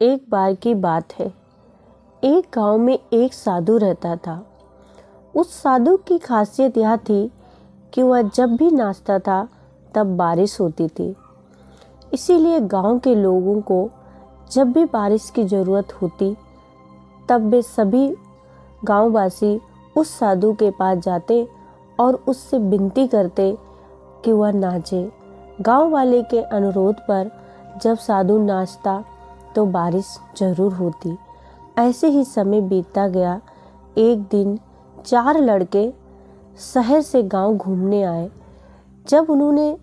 एक बार की बात है। एक गांव में एक साधु रहता था। उस साधु की खासियत यह थी कि वह जब भी नाचता था तब बारिश होती थी। इसीलिए गांव के लोगों को जब भी बारिश की ज़रूरत होती तब वे सभी गांववासी उस साधु के पास जाते और उससे विनती करते कि वह नाचे। गांव वाले के अनुरोध पर जब साधु नाचता तो बारिश जरूर होती। ऐसे ही समय बीतता गया। एक दिन 4 लड़के शहर से गांव घूमने आए। जब उन्होंने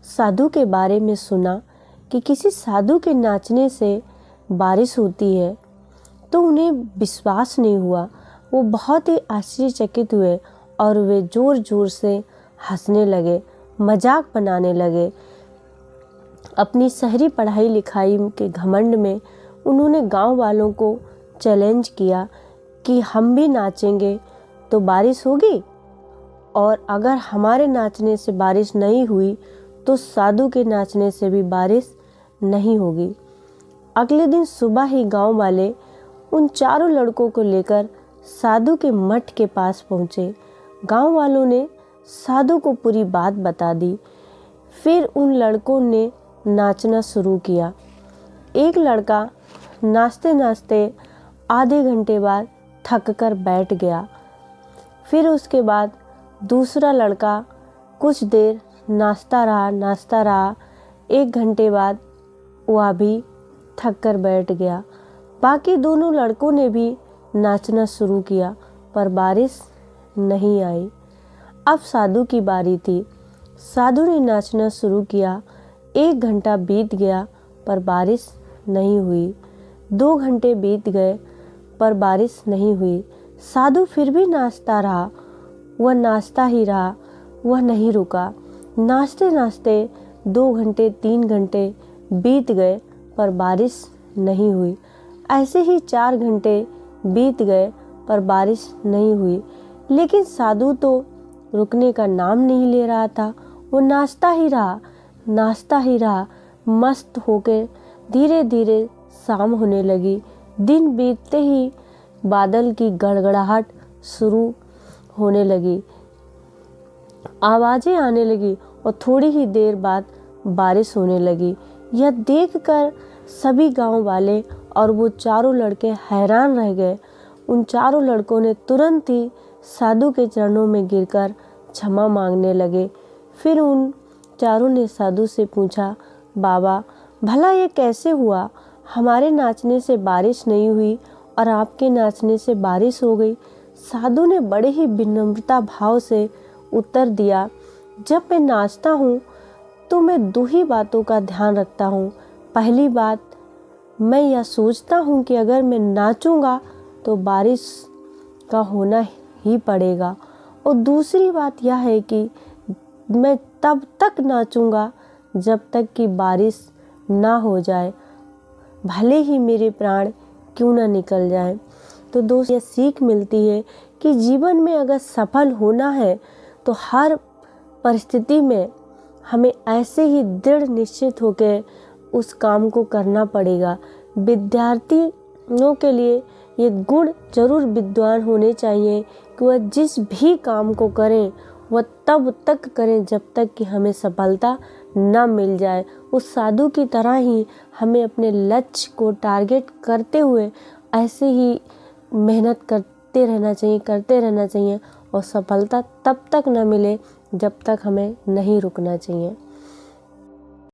साधु के बारे में सुना कि किसी साधु के नाचने से बारिश होती है तो उन्हें विश्वास नहीं हुआ। वो बहुत ही आश्चर्यचकित हुए और वे जोर जोर से हंसने लगे, मजाक बनाने लगे। अपनी शहरी पढ़ाई लिखाई के घमंड में उन्होंने गांव वालों को चैलेंज किया कि हम भी नाचेंगे तो बारिश होगी, और अगर हमारे नाचने से बारिश नहीं हुई तो साधु के नाचने से भी बारिश नहीं होगी। अगले दिन सुबह ही गांव वाले उन चारों लड़कों को लेकर साधु के मठ के पास पहुँचे। गांव वालों ने साधु को पूरी बात बता दी। फिर उन लड़कों ने नाचना शुरू किया। एक लड़का नाचते नाचते आधे घंटे बाद थक कर बैठ गया। फिर उसके बाद दूसरा लड़का कुछ देर नाचता रहा। 1 घंटे बाद वह भी थक कर बैठ गया। बाकी दोनों लड़कों ने भी नाचना शुरू किया पर बारिश नहीं आई। अब साधु की बारी थी। साधु ने नाचना शुरू किया। 1 घंटा बीत गया पर बारिश नहीं हुई। 2 घंटे बीत गए पर बारिश नहीं हुई। साधु फिर भी नाचता रहा। वह नाचता ही रहा, वह नहीं रुका। नाचते नाचते 2 घंटे 3 घंटे बीत गए पर बारिश नहीं हुई। ऐसे ही 4 घंटे बीत गए पर बारिश नहीं हुई। लेकिन साधु तो रुकने का नाम नहीं ले रहा था। वो नाचता ही रहा। मस्त होकर धीरे धीरे शाम होने लगी। दिन बीतते ही बादल की गड़गड़ाहट शुरू होने लगी, आवाज़ें आने लगी और थोड़ी ही देर बाद बारिश होने लगी। यह देखकर सभी गांव वाले और वो चारों लड़के हैरान रह गए। उन चारों लड़कों ने तुरंत ही साधु के चरणों में गिरकर क्षमा मांगने लगे। फिर उन चारों ने साधु से पूछा, बाबा भला ये कैसे हुआ? हमारे नाचने से बारिश नहीं हुई और आपके नाचने से बारिश हो गई। साधु ने बड़े ही विनम्रता भाव से उत्तर दिया, जब मैं नाचता हूँ तो मैं 2 ही बातों का ध्यान रखता हूँ। पहली बात, मैं यह सोचता हूँ कि अगर मैं नाचूंगा तो बारिश का होना ही पड़ेगा, और दूसरी बात यह है कि मैं तब तक नाचूंगा जब तक कि बारिश ना हो जाए, भले ही मेरे प्राण क्यों ना निकल जाए। तो दोस्त, यह सीख मिलती है कि जीवन में अगर सफल होना है तो हर परिस्थिति में हमें ऐसे ही दृढ़ निश्चित होकर उस काम को करना पड़ेगा। विद्यार्थियों के लिए ये गुण जरूर विद्वान होने चाहिए कि वह जिस भी काम को करें वह तब तक करें जब तक कि हमें सफलता न मिल जाए। उस साधु की तरह ही हमें अपने लक्ष्य को टारगेट करते हुए ऐसे ही मेहनत करते रहना चाहिए और सफलता तब तक न मिले जब तक हमें नहीं रुकना चाहिए।